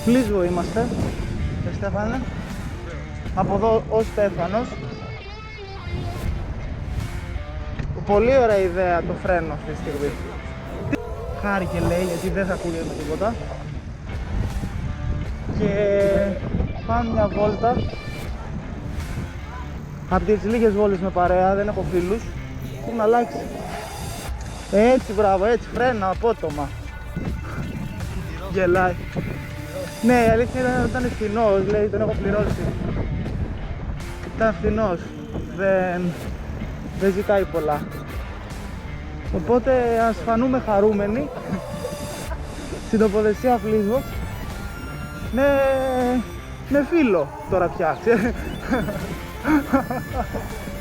Φλίσβο είμαστε, Στέφανε. Από εδώ ο Στέφανος. Πολύ ωραία ιδέα το φρένο αυτή τη στιγμή. Χάρηκε λέει γιατί δεν θα ακούγεται τίποτα. Και πάμε μια βόλτα. Από τις λίγες βόλτες με παρέα, δεν έχω φίλους. Έχουν αλλάξει. Έτσι μπράβο, έτσι φρένα απότομα. Γελάει. Ναι, η αλήθεια ήταν φθηνός, λέει, τον έχω πληρώσει. Ήταν φθηνός, δεν ζητάει πολλά. Οπότε ας φανούμε χαρούμενοι στην τοποθεσία Φλίσβο με φίλο τώρα πια.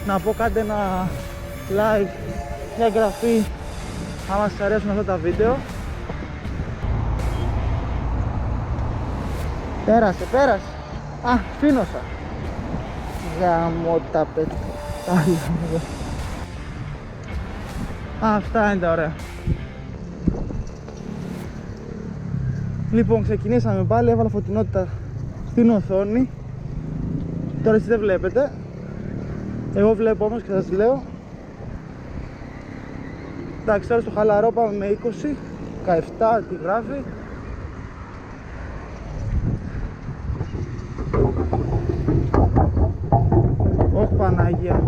Να πω κάντε ένα like, μια εγγραφή άμα σας αρέσουν αυτά τα βίντεο. Πέρασε. Α, φίνωσα. Γαμώ τα πέτρα. Αυτά είναι τα ωραία. Λοιπόν, ξεκινήσαμε πάλι, έβαλα φωτεινότητα στην οθόνη. Τώρα εσείς δεν βλέπετε. Εγώ βλέπω όμως και σας λέω. Εντάξει, τώρα στο χαλαρό πάμε με 20, 17, τι γράφει. Όχι Παναγία.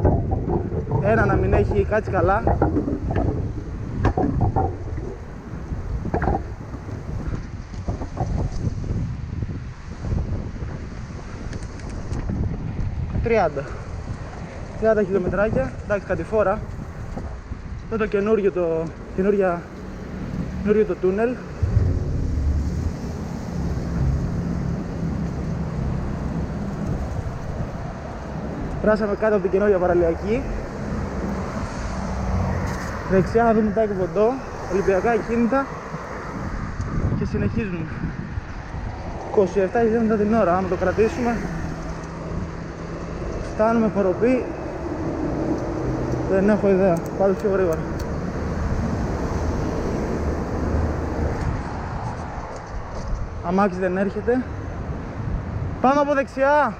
Ένα να μην έχει κάτσει καλά. $30 χιλιομετράκια, εντάξει κατηφόρα. Αυτό το καινούριο το τούνελ. Πράσαμε κάτω από την καινούργια παραλιακή. Δεξιά να δούμε τα εκβοντό, ολυμπιακά ακίνητα. Και συνεχίζουμε. 27 χιλιόμετρα την ώρα, άμα το κρατήσουμε φτάνουμε Χοροπή. Δεν έχω ιδέα, πάλι πιο γρήγορα. Αμάξι δεν έρχεται. Πάμε από δεξιά.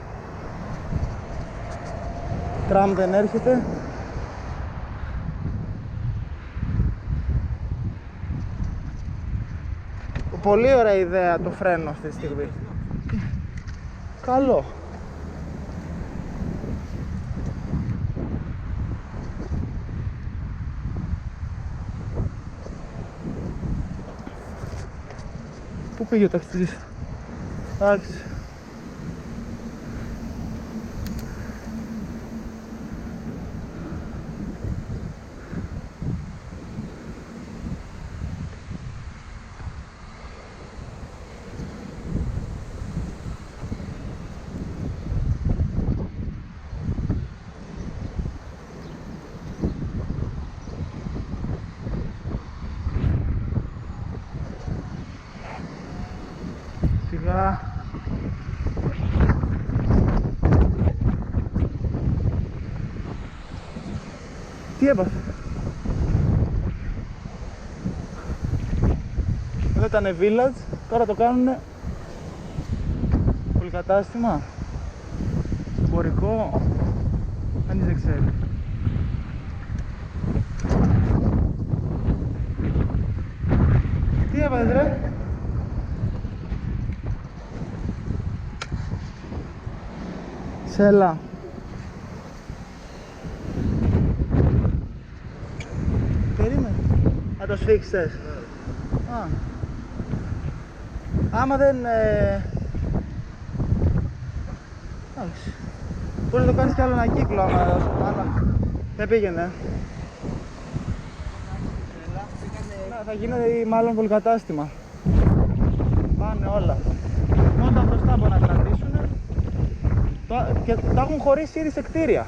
Τραμ δεν έρχεται. Πολύ ωραία ιδέα το φρένο αυτή τη στιγμή. Καλό. Πού πήγε ο ταξιτζής? Εντάξει. Σιγά. Τι έπαθε? Εδώ ήταν village, τώρα το κάνουνε πολυκατάστημα, εμπορικό, κανείς δεν ξέρει. Τι έπαθες ρε? Σέλα. Περίμενε. Να το σφίξεις. Άμα δεν... εντάξει. Μπορεί να το κάνεις κι άλλο ένα κύκλο άμα δεν πήγαινε. Θα γίνει μάλλον πολυκατάστημα. Πάνε όλα. Μόνο τα μπροστά μπορούν να κρατήσουν. Και τα έχουν χωρίσει ήδη σε κτίρια.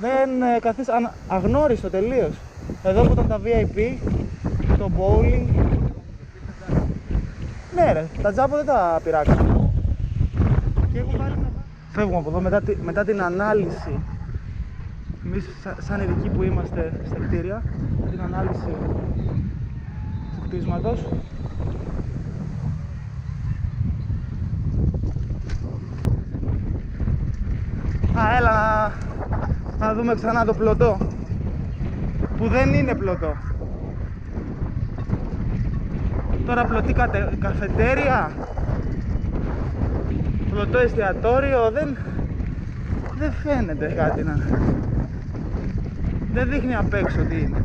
Δεν αγνώριστο τελείως. Εδώ που ήταν τα VIP, το bowling. Ναι ρε, τα τζάμπο δεν τα πειράξουν. Και έχουν βάλει... Φεύγουμε από εδώ μετά την ανάλυση. Εμείς σαν ειδικοί που είμαστε στα κτίρια, την ανάλυση του κτίσματος. Έλα να δούμε ξανά το πλωτό, που δεν είναι πλωτό. Τώρα πλωτή καφετέρια, πλωτό εστιατόριο, δεν φαίνεται κάτι να... Δεν δείχνει απ' έξω τι είναι.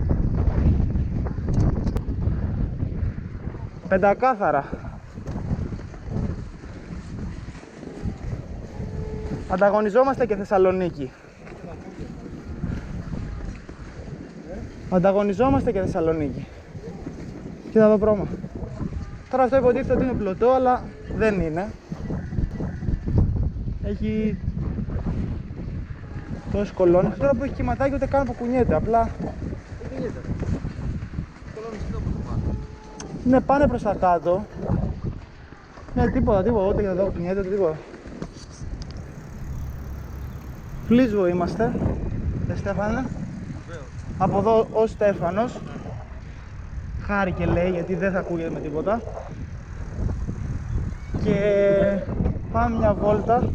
Πεντακάθαρα. Ανταγωνιζόμαστε και Θεσσαλονίκη. Ανταγωνιζόμαστε και Θεσσαλονίκη. Κοίτα εδώ πρόμα. Τώρα αυτό υποτίθεται ότι είναι πλωτό, αλλά δεν είναι. Έχει τόσες κολόνες. Τώρα που έχει κυματάκι ούτε καν που κουνιέται, απλά... Ναι, πάνε προς τα κάτω. Ναι, τίποτα, ούτε για εδώ κουνιέται, τίποτα. Φλίσβο είμαστε, Στέφανε. Από εδώ ο Στέφανος. Χάρηκε λέει, γιατί δεν θα ακούγεται με τίποτα. Και πάμε μια βόλτα.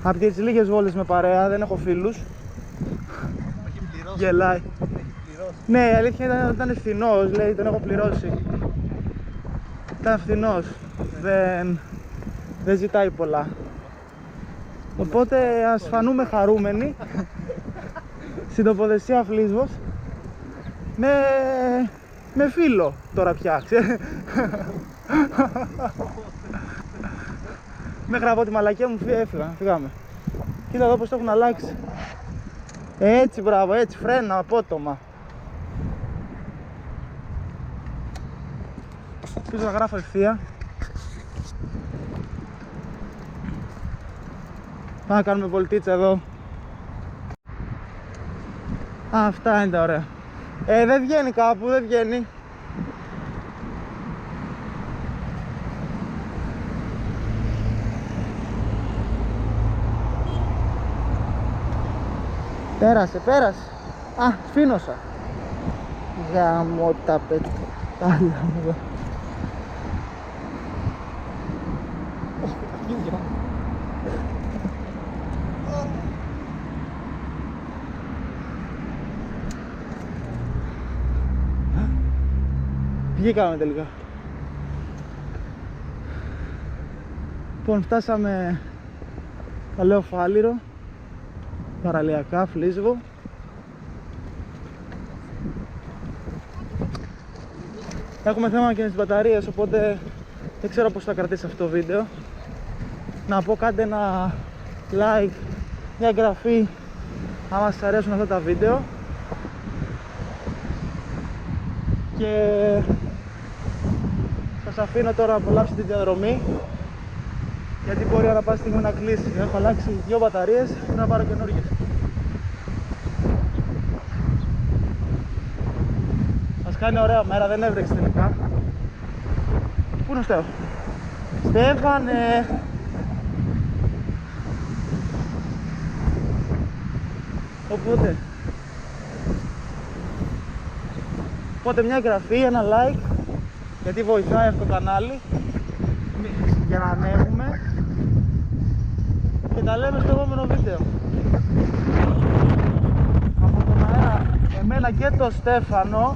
Από τις λίγες βόλτες με παρέα, δεν έχω φίλους. Γελάει. Ναι, η αλήθεια ήταν φθηνός, λέει, τον έχω πληρώσει. Ήταν φθηνός, δεν ζητάει πολλά. Οπότε ας φανούμε χαρούμενοι στην τοποθεσία Φλίσβος με φίλο τώρα πια, μέχρι από τη μαλακία μου φύγαμε. Κοίτα εδώ πως το έχουν αλλάξει. Έτσι, μπράβο, έτσι, φρένα απότομα. Πίσω να γράφω ευθεία. Πάμε να κάνουμε βολτίτσα εδώ. Αυτά είναι τα ωραία. Δεν βγαίνει κάπου, δεν βγαίνει. Πέρασε. Α, σφήνωσα. Γαμώ τα πετάλια μου. Βγήκαμε τελικά. Λοιπόν, φτάσαμε Παλαιό Φάληρο, παραλιακά, Φλίσβο. Έχουμε θέμα και με τις μπαταρίες, οπότε δεν ξέρω πώς θα κρατήσει αυτό το βίντεο. Να πω, κάντε ένα like, μια εγγραφή άμα σας αρέσουν αυτά τα βίντεο. Και σας αφήνω τώρα να απολαύσετε τη διαδρομή, γιατί μπορεί να πάει στιγμή να κλείσει. Έχω αλλάξει 2 μπαταρίες, πρέπει να πάρω καινούργιες. Μας κάνει ωραία μέρα, δεν έβρεξε τελικά. Πού είναι ο Στέφ? Στέφανε! Οπότε μια εγγραφή, ένα like, γιατί βοηθάει αυτό το κανάλι για να ανέβουμε. Και τα λέμε στο επόμενο βίντεο. Από τον αέρα, εμένα και τον Στέφανο,